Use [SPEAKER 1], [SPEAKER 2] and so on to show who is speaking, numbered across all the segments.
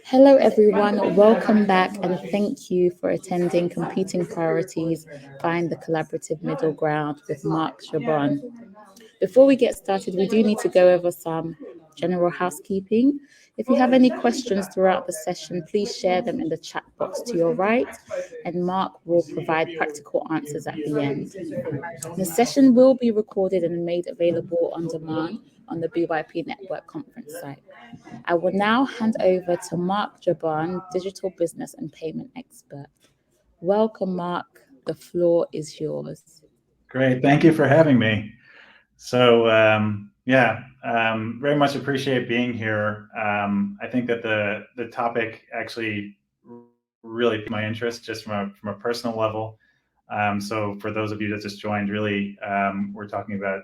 [SPEAKER 1] Hello, everyone. Welcome back, and thank you for attending Competing Priorities Find the Collaborative Middle Ground with Mark Gerban. Before we get started, we do need to go over some general housekeeping. If you have any questions throughout the session, please share them in the chat box to your right, and Mark will provide practical answers at the end. The session will be recorded and made available on demand on the BYP Network conference site. I will now hand over to Mark Gerban, digital business and payment expert. Welcome, Mark. The floor is yours.
[SPEAKER 2] Great. Thank you for having me. So, very much appreciate being here. I think that the topic actually really piqued my interest just from a personal level. So for those of you that just joined, really, we're talking about,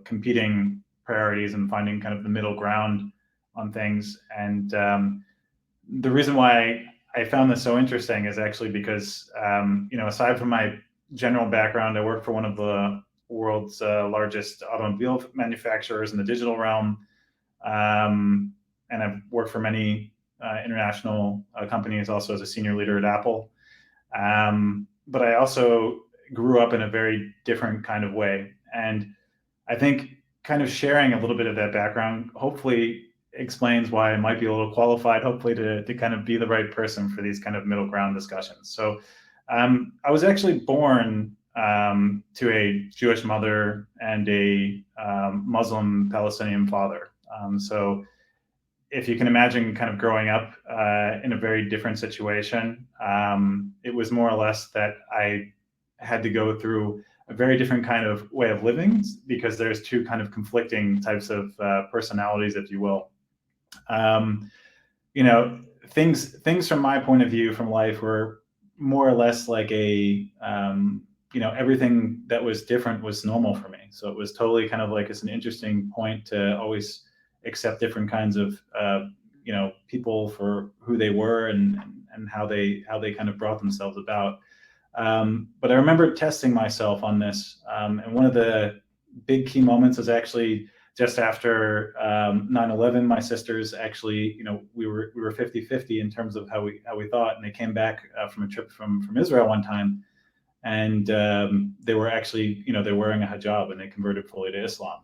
[SPEAKER 2] competing priorities and finding kind of the middle ground on things. And the reason why I found this so interesting is actually because, aside from my general background, I work for one of the world's largest automobile manufacturers in the digital realm. And I've worked for many international companies, also as a senior leader at Apple. But I also grew up in a very different kind of way. And I think kind of sharing a little bit of that background hopefully explains why I might be a little qualified, hopefully to kind of be the right person for these kind of middle ground discussions. So I was actually born to a Jewish mother and a Muslim Palestinian father. So if you can imagine kind of growing up in a very different situation, it was more or less that I had to go through a very different kind of way of living because there's two kind of conflicting types of personalities, if you will. Things from my point of view from life were more or less like everything that was different was normal for me. So it was totally kind of like it's an interesting point to always accept different kinds of people for who they were and how they kind of brought themselves about. But I remember testing myself on this, and one of the big key moments was actually just after 9/11. My sisters actually, we were 50-50 in terms of how we thought, and they came back from a trip from Israel one time, and they were actually, they're wearing a hijab, and they converted fully to Islam.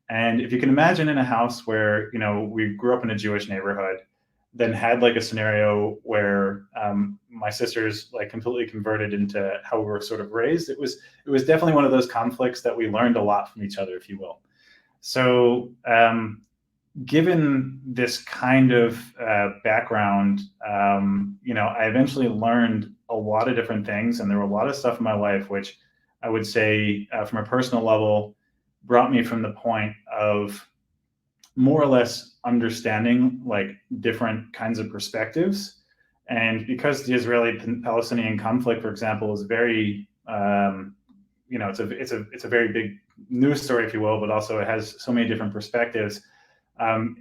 [SPEAKER 2] And if you can imagine in a house where, we grew up in a Jewish neighborhood, then had like a scenario where my sisters like completely converted into how we were sort of raised, it was definitely one of those conflicts that we learned a lot from each other, if you will. So given this kind of background, I eventually learned a lot of different things, and there were a lot of stuff in my life which I would say from a personal level brought me from the point of more or less understanding like different kinds of perspectives. And because the Israeli-Palestinian conflict, for example, is very, it's a very big news story, if you will, but also it has so many different perspectives.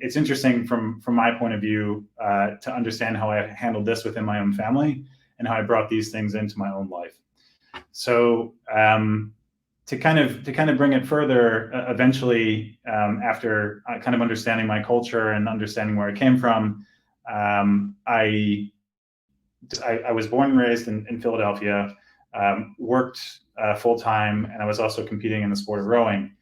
[SPEAKER 2] It's interesting from my point of view to understand how I handled this within my own family and how I brought these things into my own life. So to kind of bring it further, eventually, after kind of understanding my culture and understanding where I came from, I was born and raised in Philadelphia, worked full time, and I was also competing in the sport of rowing.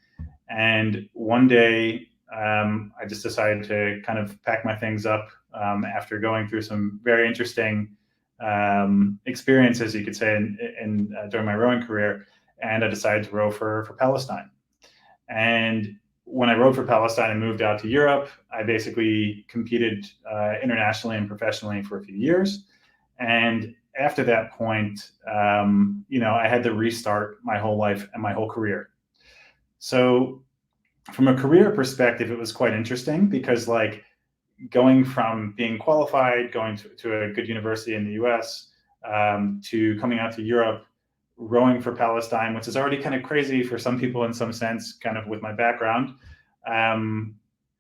[SPEAKER 2] And one day, I just decided to kind of pack my things up after going through some very interesting experiences, you could say, during my rowing career. And I decided to row for Palestine. And when I rowed for Palestine and moved out to Europe, I basically competed internationally and professionally for a few years. And after that point, I had to restart my whole life and my whole career. So from a career perspective, it was quite interesting because like going from being qualified, going to a good university in the US, to coming out to Europe, rowing for Palestine, which is already kind of crazy for some people in some sense, kind of with my background,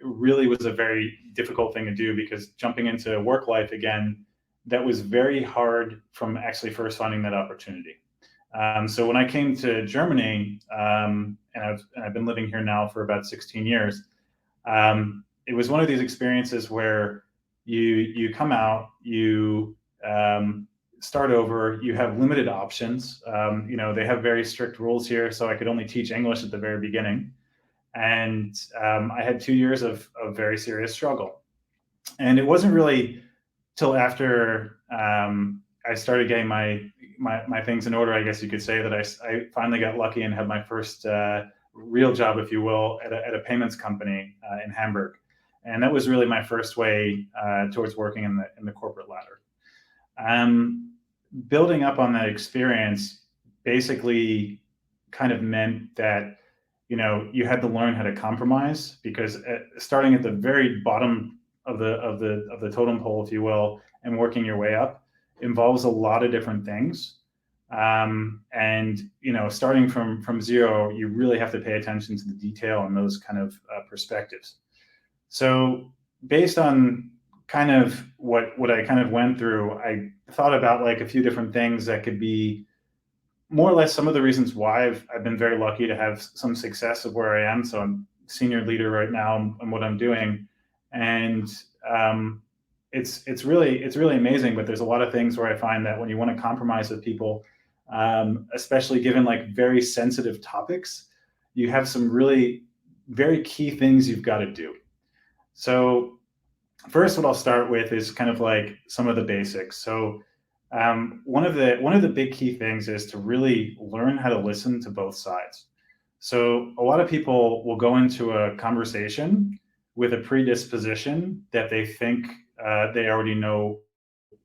[SPEAKER 2] really was a very difficult thing to do because jumping into work life again, that was very hard from actually first finding that opportunity. So when I came to Germany, and I've been living here now for about 16 years, it was one of these experiences where you come out, you start over, you have limited options. They have very strict rules here, so I could only teach English at the very beginning. And I had 2 years of very serious struggle. And it wasn't really till after I started getting my things in order, I guess you could say, that I finally got lucky and had my first real job, if you will, at a payments company in Hamburg. And that was really my first way towards working in the corporate ladder. Building up on that experience basically kind of meant that you had to learn how to compromise, because starting at the very bottom of the totem pole, if you will, and working your way up involves a lot of different things. And starting from zero, you really have to pay attention to the detail and those kind of perspectives. So based on kind of what I kind of went through, I thought about like a few different things that could be more or less some of the reasons why I've been very lucky to have some success of where I am. So I'm senior leader right now in what I'm doing, and it's really amazing. But there's a lot of things where I find that when you want to compromise with people, especially given like very sensitive topics, you have some really very key things you've got to do. So first, what I'll start with is kind of like some of the basics. So one of the big key things is to really learn how to listen to both sides. So a lot of people will go into a conversation with a predisposition that they think they already know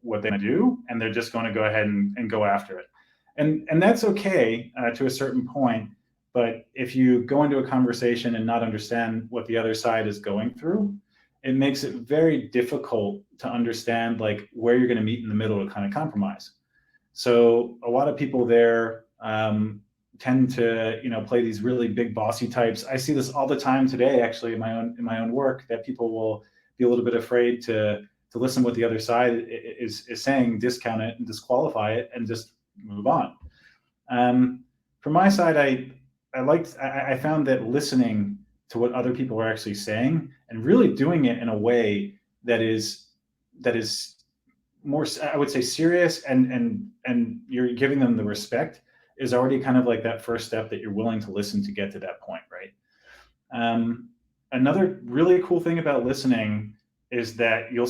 [SPEAKER 2] what they want to do, and they're just going to go ahead and go after it. And that's okay to a certain point. But if you go into a conversation and not understand what the other side is going through, it makes it very difficult to understand like where you're going to meet in the middle to kind of compromise. So a lot of people there tend to play these really big bossy types. I see this all the time today, actually, in my own work, that people will be a little bit afraid to listen to what the other side is saying, discount it and disqualify it, and just move on. From my side, I found that listening to what other people are actually saying and really doing it in a way that is more, I would say, serious, and you're giving them the respect, is already kind of like that first step that you're willing to listen to get to that point, right? Another really cool thing about listening is that you'll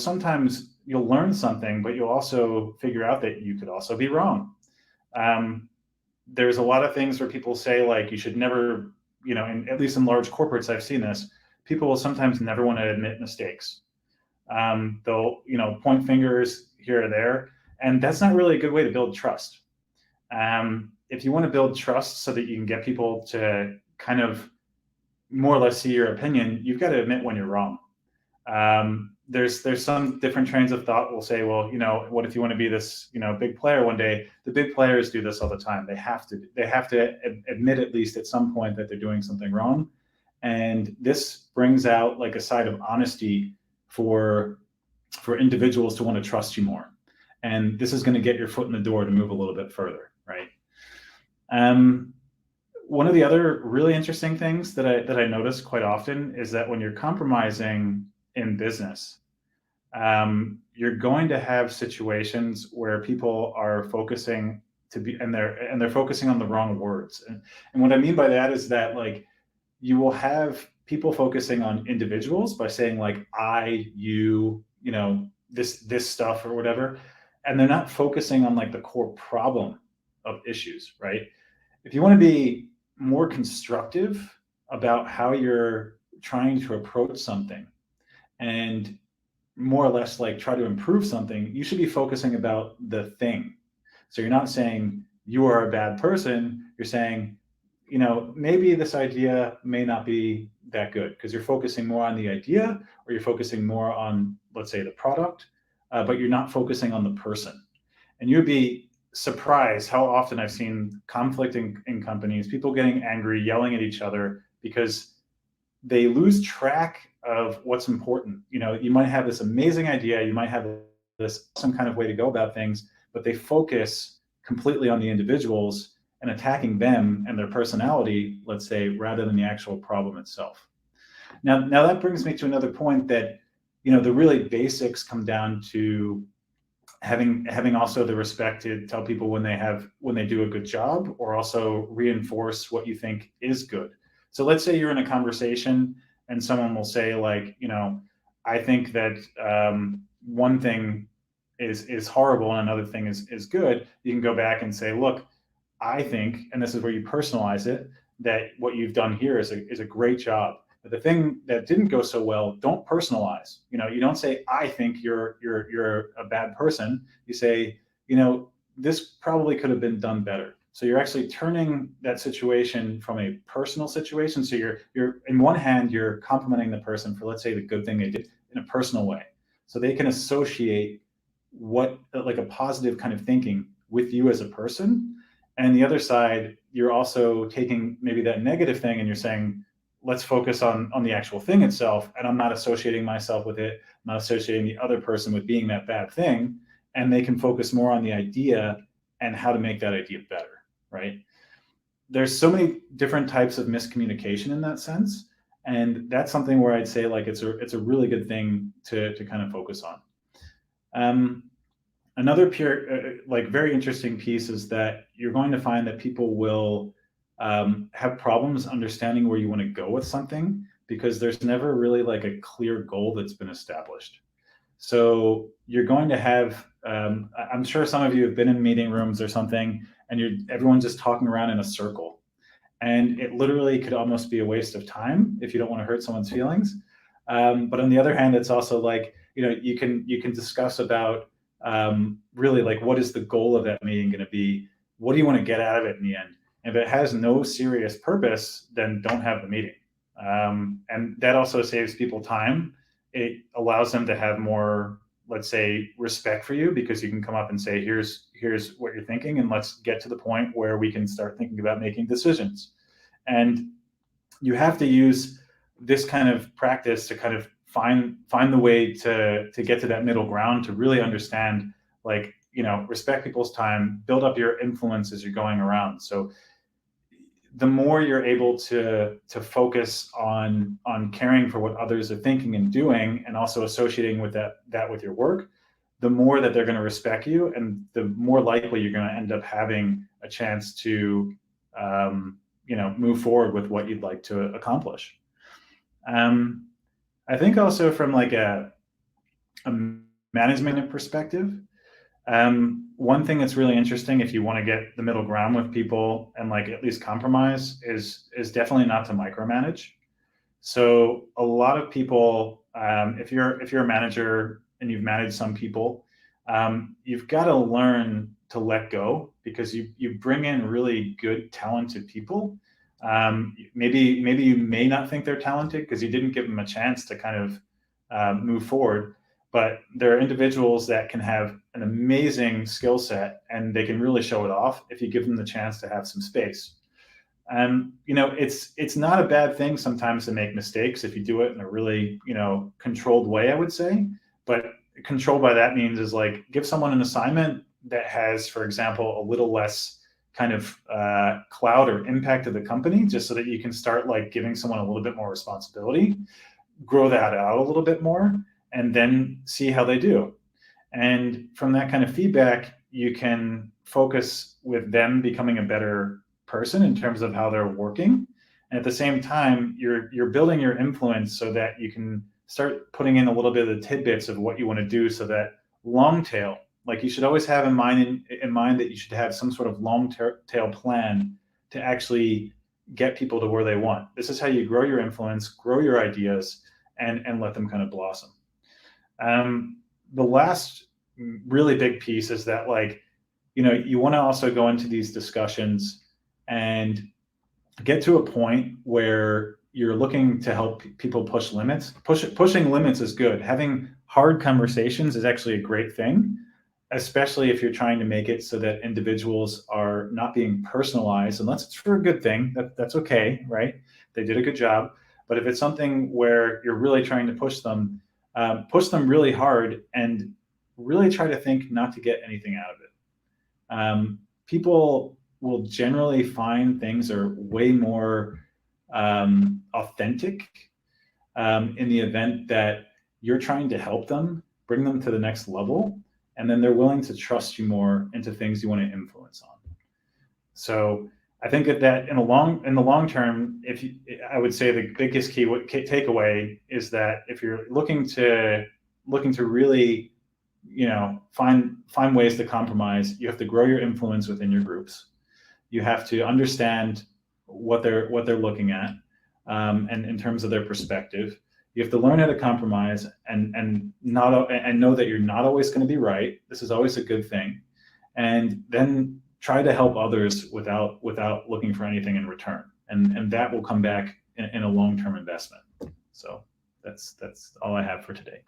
[SPEAKER 2] learn something, but you'll also figure out that you could also be wrong. There's a lot of things where people say like you should never, and at least in large corporates, I've seen this, people will sometimes never want to admit mistakes. They'll, point fingers here or there, and that's not really a good way to build trust. If you want to build trust so that you can get people to kind of more or less see your opinion, you've got to admit when you're wrong. There's some different trains of thought will say, well, what if you want to be this, big player one day? The big players do this all the time. They have to admit at least at some point that they're doing something wrong. And this brings out like a side of honesty for individuals to want to trust you more. And this is going to get your foot in the door to move a little bit further, right? One of the other really interesting things that I notice quite often is that when you're compromising in business, you're going to have situations where people are focusing and they're focusing on the wrong words. And what I mean by that is that like you will have people focusing on individuals by saying like I, you, this stuff or whatever, and they're not focusing on like the core problem of issues, right? If you want to be more constructive about how you're trying to approach something and more or less like try to improve something, you should be focusing about the thing. So you're not saying you are a bad person, you're saying, maybe this idea may not be that good, because you're focusing more on the idea, or you're focusing more on, let's say, the product, but you're not focusing on the person. And you'd be surprised how often I've seen conflict in companies, people getting angry, yelling at each other because they lose track of what's important. You might have this amazing idea, you might have this some kind of way to go about things, but they focus completely on the individuals and attacking them and their personality, let's say, rather than the actual problem itself. Now that brings me to another point that, the really basics come down to having also the respect to tell people when they do a good job, or also reinforce what you think is good. So let's say you're in a conversation and someone will say, like, I think that one thing is horrible and another thing is good. You can go back and say, look, I think, and this is where you personalize it, that what you've done here is a great job. But the thing that didn't go so well, don't personalize. You don't say, I think you're a bad person. You say, this probably could have been done better. So you're actually turning that situation from a personal situation. So you're in one hand, you're complimenting the person for, let's say, the good thing they did in a personal way. So they can associate like a positive kind of thinking with you as a person. And the other side, you're also taking maybe that negative thing and you're saying, let's focus on the actual thing itself. And I'm not associating myself with it. I'm not associating the other person with being that bad thing. And they can focus more on the idea and how to make that idea better, right? There's so many different types of miscommunication in that sense. And that's something where I'd say, like, it's a really good thing to kind of focus on. Another very interesting piece is that you're going to find that people will have problems understanding where you want to go with something, because there's never really like a clear goal that's been established. So you're going to have, I'm sure some of you have been in meeting rooms or something, and everyone's just talking around in a circle. And it literally could almost be a waste of time if you don't want to hurt someone's feelings. But on the other hand, it's also like, you can discuss about really, like, what is the goal of that meeting going to be? What do you want to get out of it in the end? And if it has no serious purpose, then don't have the meeting. And that also saves people time. It allows them to have more, let's say, respect for you, because you can come up and say, here's what you're thinking, and let's get to the point where we can start thinking about making decisions. And you have to use this kind of practice to kind of find the way to get to that middle ground, to really understand, like, respect people's time, build up your influence as you're going around. So the more you're able to focus on caring for what others are thinking and doing, and also associating with that with your work, the more that they're going to respect you, and the more likely you're going to end up having a chance to move forward with what you'd like to accomplish. I think also from like a management perspective, one thing that's really interesting if you want to get the middle ground with people and like at least compromise is definitely not to micromanage. So a lot of people, if you're a manager and you've managed some people, you've got to learn to let go, because you bring in really good, talented people. Maybe you may not think they're talented because you didn't give them a chance to kind of move forward. But there are individuals that can have an amazing skill set, and they can really show it off if you give them the chance to have some space. And it's not a bad thing sometimes to make mistakes if you do it in a really controlled way, I would say. But controlled by that means is like, give someone an assignment that has, for example, a little less kind of cloud or impact to the company, just so that you can start like giving someone a little bit more responsibility, grow that out a little bit more, and then see how they do. And from that kind of feedback, you can focus with them becoming a better person in terms of how they're working. And at the same time, you're building your influence so that you can start putting in a little bit of the tidbits of what you want to do, so that long tail, like, you should always have in mind that you should have some sort of long tail plan to actually get people to where they want. This is how you grow your influence, grow your ideas, and let them kind of blossom. The last really big piece is that, like, you want to also go into these discussions and get to a point where you're looking to help people push limits. Pushing limits is good. Having hard conversations is actually a great thing, especially if you're trying to make it so that individuals are not being personalized, unless it's for a good thing. That's okay, right? They did a good job. But if it's something where you're really trying to push them really hard, and really try to think not to get anything out of it. People will generally find things are way more authentic in the event that you're trying to help them, bring them to the next level, and then they're willing to trust you more into things you want to influence on. So I think that in the long term, I would say the biggest key takeaway is that if you're looking to really, find ways to compromise, you have to grow your influence within your groups. You have to understand what they're looking at, and in terms of their perspective. You have to learn how to compromise and know that you're not always going to be right. This is always a good thing, and then try to help others without looking for anything in return, and that will come back in a long-term investment. So that's all I have for today.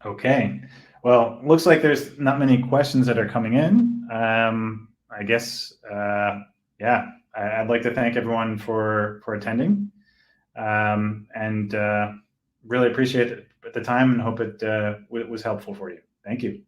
[SPEAKER 2] Okay, well, looks like there's not many questions that are coming in. I guess, yeah, I'd like to thank everyone for attending, and really appreciate the time and hope it was helpful for you. Thank you.